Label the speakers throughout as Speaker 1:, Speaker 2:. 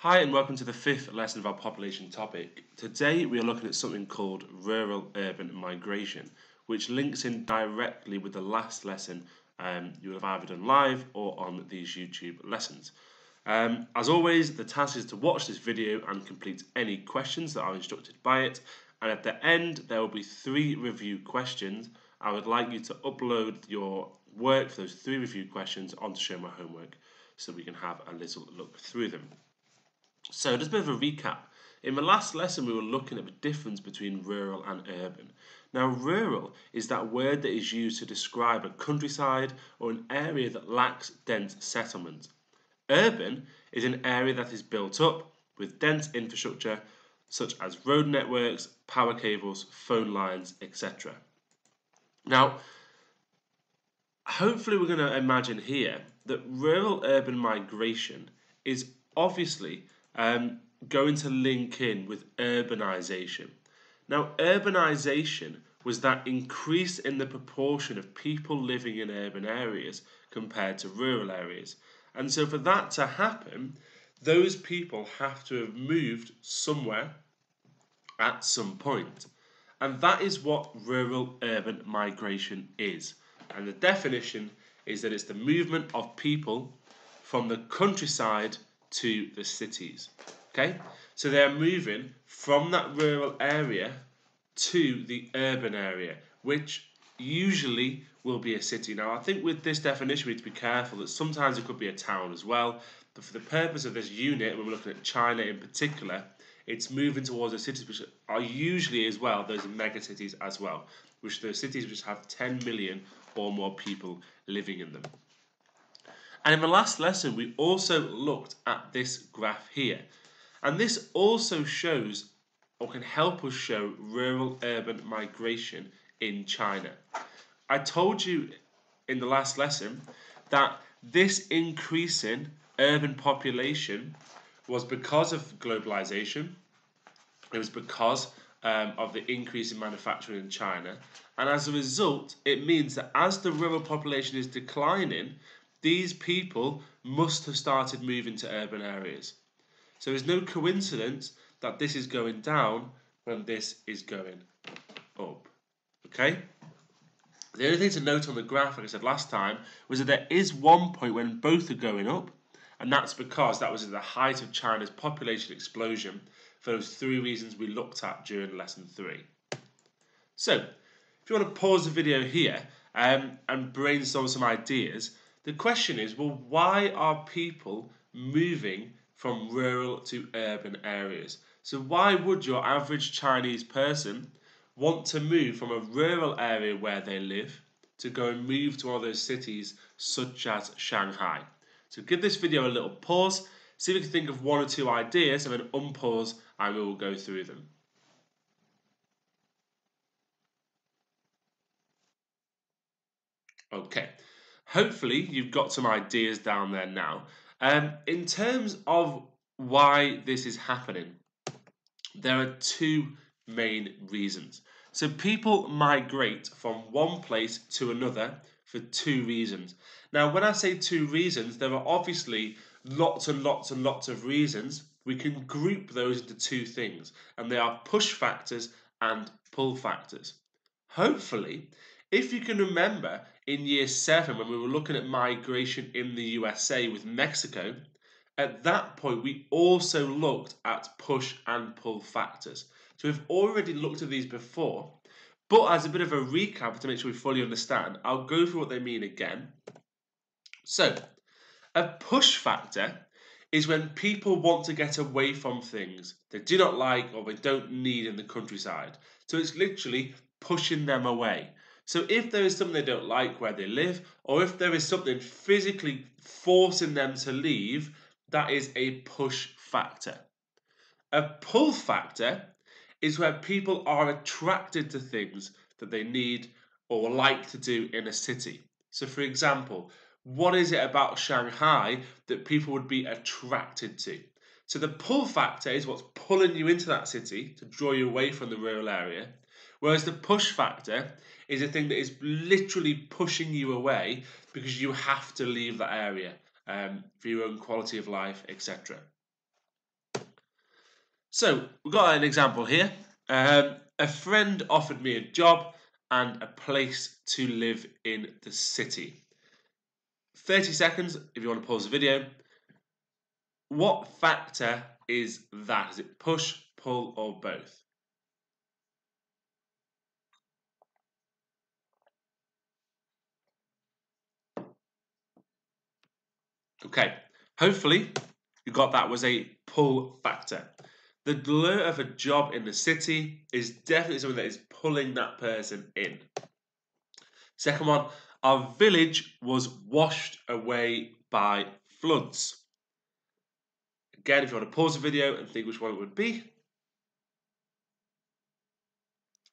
Speaker 1: Hi and welcome to the fifth lesson of our population topic. Today we are looking at something called rural-urban migration, which links in directly with the last lesson you will have either done live or on these YouTube lessons. As always, the task is to watch this video and complete any questions that are instructed by it, and at the end there will be 3 review questions. I would like you to upload your work for those 3 review questions onto Show My Homework so we can have a little look through them. So just a bit of a recap. In the last lesson we were looking at the difference between rural and urban. Now rural is that word that is used to describe a countryside or an area that lacks dense settlement. Urban is an area that is built up with dense infrastructure such as road networks, power cables, phone lines, etc. Now hopefully we're going to imagine here that rural-urban migration is obviously going to link in with urbanization. Now, urbanization was that increase in the proportion of people living in urban areas compared to rural areas. And so for that to happen, those people have to have moved somewhere at some point. And that is what rural-urban migration is. And the definition is that it's the movement of people from the countryside to the cities. Okay, so they're moving from that rural area to the urban area, which usually will be a city. Now, I think with this definition, we need to be careful that sometimes it could be a town as well. But for the purpose of this unit, when we're looking at China in particular, it's moving towards the cities which are usually as well those mega cities as well, which are those cities which have 10 million or more people living in them. And in the last lesson, we also looked at this graph here. And this also shows, or can help us show, rural-urban migration in China. I told you in the last lesson that this increasing urban population was because of globalization. It was because of the increase in manufacturing in China. And as a result, it means that as the rural population is declining, these people must have started moving to urban areas. So there's no coincidence that this is going down when this is going up. Okay? The only thing to note on the graph, like I said last time, was that there is one point when both are going up, and that's because that was at the height of China's population explosion for those 3 reasons we looked at during lesson 3. So, if you want to pause the video here and brainstorm some ideas, the question is, well, why are people moving from rural to urban areas? So why would your average Chinese person want to move from a rural area where they live to go and move to one of those cities such as Shanghai? So give this video a little pause, see if you can think of 1 or 2 ideas, and then unpause and we will go through them. Okay, hopefully you've got some ideas down there now. In terms of why this is happening, there are 2 main reasons. So people migrate from one place to another for 2 reasons. Now, when I say 2 reasons, there are obviously lots and lots and lots of reasons. We can group those into 2 things, and they are push factors and pull factors. Hopefully, if you can remember in year 7 when we were looking at migration in the USA with Mexico, at that point we also looked at push and pull factors. So we've already looked at these before, but as a bit of a recap to make sure we fully understand, I'll go through what they mean again. So, a push factor is when people want to get away from things they do not like or they don't need in the countryside. So it's literally pushing them away. So if there is something they don't like where they live, or if there is something physically forcing them to leave, that is a push factor. A pull factor is where people are attracted to things that they need or like to do in a city. So for example, what is it about Shanghai that people would be attracted to? So the pull factor is what's pulling you into that city to draw you away from the rural area, whereas the push factor is a thing that is literally pushing you away because you have to leave that area for your own quality of life, etc. So we've got an example here. A friend offered me a job and a place to live in the city. 30 seconds if you want to pause the video. What factor is that? Is it push, pull, or both? Okay, hopefully you got that was a pull factor. The lure of a job in the city is definitely something that is pulling that person in. Second one, our village was washed away by floods. Again, if you want to pause the video and think which one it would be,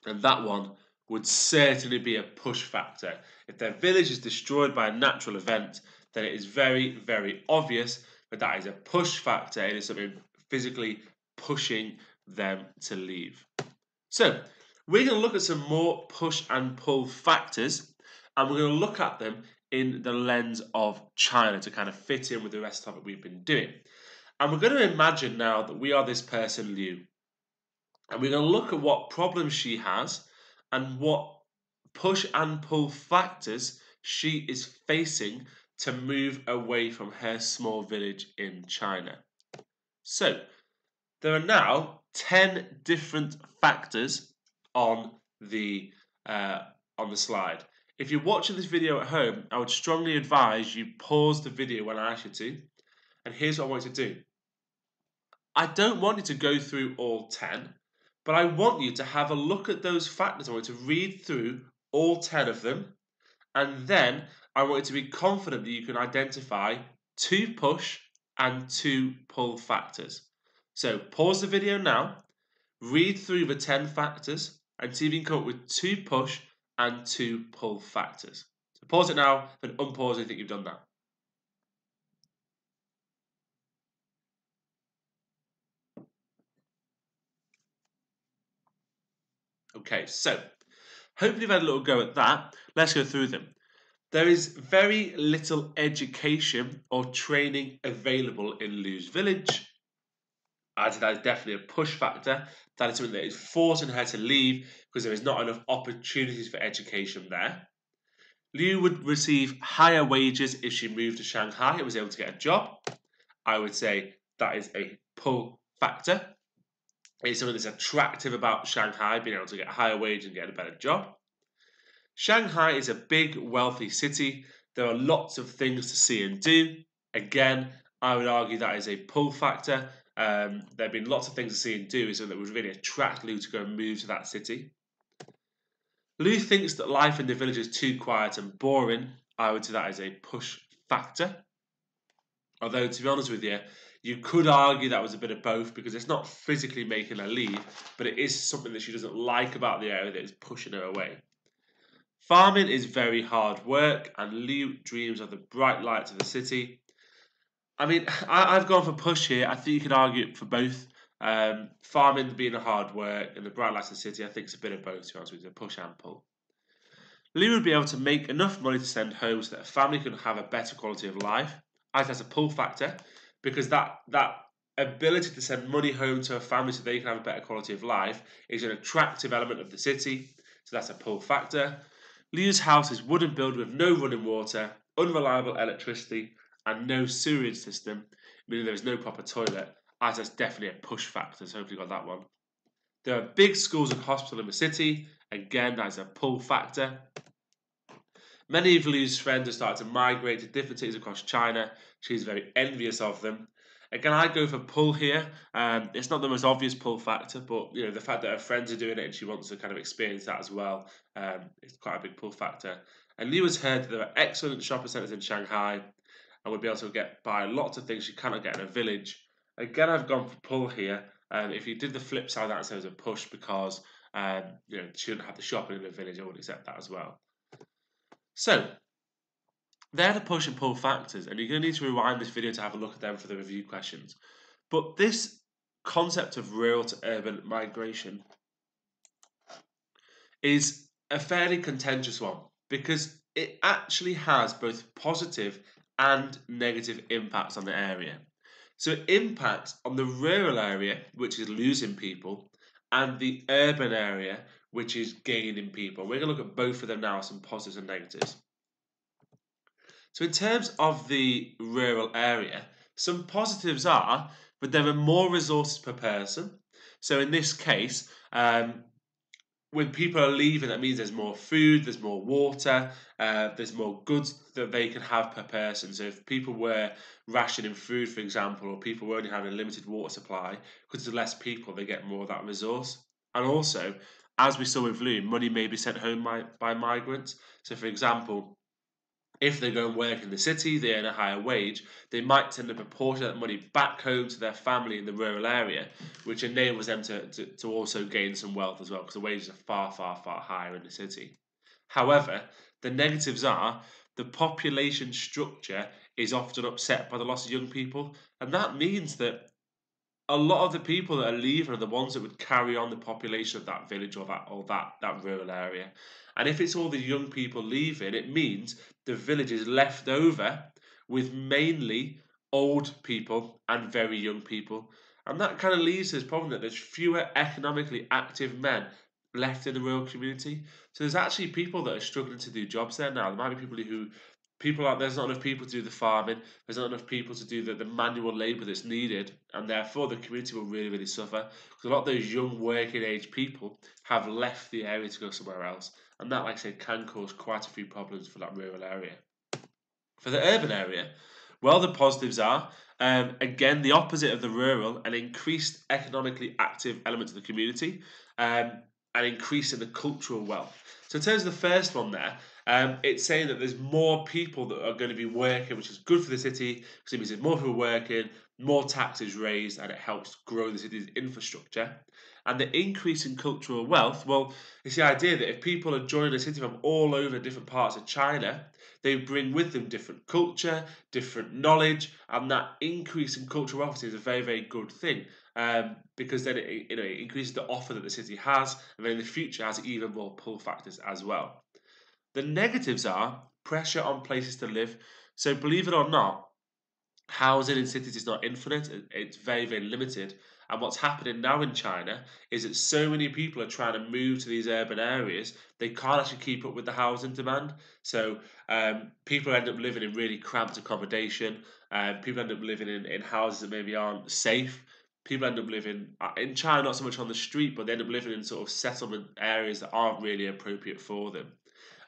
Speaker 1: and that one would certainly be a push factor. If their village is destroyed by a natural event, then it is very, very obvious that that is a push factor. It is something physically pushing them to leave. So we're going to look at some more push and pull factors, and we're going to look at them in the lens of China to kind of fit in with the rest of it we've been doing. And we're going to imagine now that we are this person, Liu, and we're going to look at what problems she has and what push and pull factors she is facing to move away from her small village in China. So there are now 10 different factors on the slide. If you're watching this video at home, I would strongly advise you pause the video when I ask you to. And here's what I want you to do. I don't want you to go through all 10, but I want you to have a look at those factors. I want you to read through all 10 of them, and then I want you to be confident that you can identify 2 push and 2 pull factors. So pause the video now, read through the 10 factors, and see if you can come up with 2 push and 2 pull factors. So pause it now, and unpause if you think you've done that. Okay, so hopefully you've had a little go at that. Let's go through them. There is very little education or training available in Liu's village. I think that is definitely a push factor. That is something that is forcing her to leave because there is not enough opportunities for education there. Liu would receive higher wages if she moved to Shanghai and was able to get a job. I would say that is a pull factor. It's something that's attractive about Shanghai, being able to get a higher wage and get a better job. Shanghai is a big, wealthy city. There are lots of things to see and do. Again, I would argue that is a pull factor. There have been lots of things to see and do, so that would really attract Liu to go and move to that city. Liu thinks that life in the village is too quiet and boring. I would say that is a push factor. Although, to be honest with you, you could argue that was a bit of both because it's not physically making her leave, but it is something that she doesn't like about the area that is pushing her away. Farming is very hard work, and Liu dreams of the bright lights of the city. I mean, I've gone for push here. I think you could argue for both. Farming being a hard work and the bright lights of the city, I think it's a bit of both, to be honest with you, push and pull. Liu would be able to make enough money to send home so that a family can have a better quality of life. I think that's a pull factor because that ability to send money home to a family so they can have a better quality of life is an attractive element of the city. So that's a pull factor. Liu's house is wooden built with no running water, unreliable electricity, and no sewerage system, meaning there is no proper toilet. As that's definitely a push factor, so hopefully you got that one. There are big schools and hospitals in the city. Again, that is a pull factor. Many of Liu's friends have started to migrate to different cities across China. She's very envious of them. Again, I go for pull here. It's not the most obvious pull factor, but you know the fact that her friends are doing it and she wants to kind of experience that as well, it's quite a big pull factor. And Liu has heard that there are excellent shopping centres in Shanghai and would be able to buy lots of things she cannot get in a village. Again, I've gone for pull here. If you did the flip side, that says a push because you know she wouldn't have the shopping in the village. I would accept that as well. So they're the push and pull factors, and you're going to need to rewind this video to have a look at them for the review questions. But this concept of rural to urban migration is a fairly contentious one because it actually has both positive and negative impacts on the area. So it impacts on the rural area, which is losing people, and the urban area, which is gaining people. We're going to look at both of them now, some positives and negatives. So in terms of the rural area, some positives are that there are more resources per person. So in this case, when people are leaving, that means there's more food, there's more water, there's more goods that they can have per person. So if people were rationing food, for example, or people were only having a limited water supply, because there's less people, they get more of that resource. And also, as we saw with Loom, money may be sent home by migrants. So for example, if they go and work in the city, they earn a higher wage, they might send a proportion of that money back home to their family in the rural area, which enables them to also gain some wealth as well, because the wages are far, far, far higher in the city. However, the negatives are the population structure is often upset by the loss of young people, and that means that a lot of the people that are leaving are the ones that would carry on the population of that village or that rural area. And if it's all the young people leaving, it means the village is left over with mainly old people and very young people. And that kind of leads to this problem that there's fewer economically active men left in the rural community. So there's actually people that are struggling to do jobs there now. There might be there's not enough people to do the farming, there's not enough people to do the manual labour that's needed, and therefore the community will really, really suffer. Because a lot of those young working age people have left the area to go somewhere else. And that, like I said, can cause quite a few problems for that rural area. For the urban area, well, the positives are, again, the opposite of the rural, an increased economically active element of the community, and increasing the cultural wealth. So in terms of the first one there, it's saying that there's more people that are going to be working, which is good for the city, because it means there's more people working, more taxes raised, and it helps grow the city's infrastructure. And the increase in cultural wealth, well, it's the idea that if people are joining the city from all over different parts of China, they bring with them different culture, different knowledge, and that increase in cultural wealth is a very, very good thing, because then it increases the offer that the city has, and then in the future has even more pull factors as well. The negatives are pressure on places to live. So believe it or not, housing in cities is not infinite, it's very, very limited. And what's happening now in China is that so many people are trying to move to these urban areas, they can't actually keep up with the housing demand. So people end up living in really cramped accommodation, people end up living in houses that maybe aren't safe. People end up living in China, not so much on the street, but they end up living in sort of settlement areas that aren't really appropriate for them.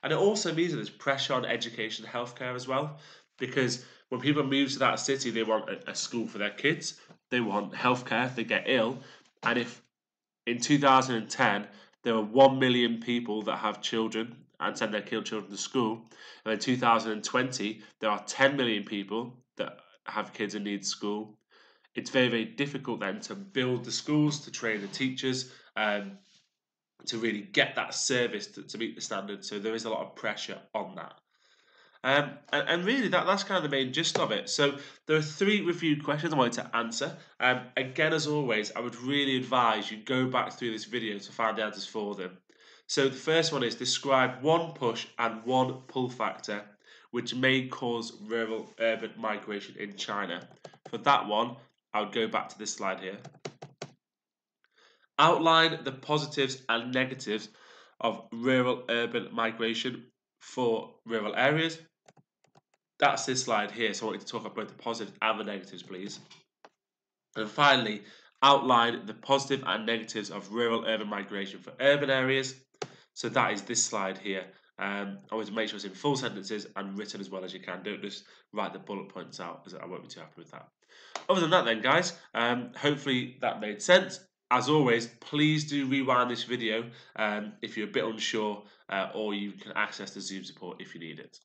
Speaker 1: And it also means that there's pressure on education and healthcare as well, because when people move to that city, they want a school for their kids, they want healthcare if they get ill, and if in 2010 there were 1 million people that have children and send their children to school, and in 2020 there are 10 million people that have kids and need school, it's very, very difficult then to build the schools, to train the teachers, to really get that service to meet the standard. So there is a lot of pressure on that. And really, that's kind of the main gist of it. So there are 3 review questions I wanted to answer. Again, as always, I would really advise you go back through this video to find the answers for them. So the first one is describe one push and one pull factor which may cause rural-urban migration in China. For that one, I would go back to this slide here. Outline the positives and negatives of rural-urban migration for rural areas. That's this slide here, so I want you to talk about both the positives and the negatives, please. And finally, outline the positive and negatives of rural-urban migration for urban areas. So that is this slide here. Always make sure it's in full sentences and written as well as you can. Don't just write the bullet points out, as I won't be too happy with that. Other than that then, guys, hopefully that made sense. As always, please do rewind this video if you're a bit unsure, or you can access the Zoom support if you need it.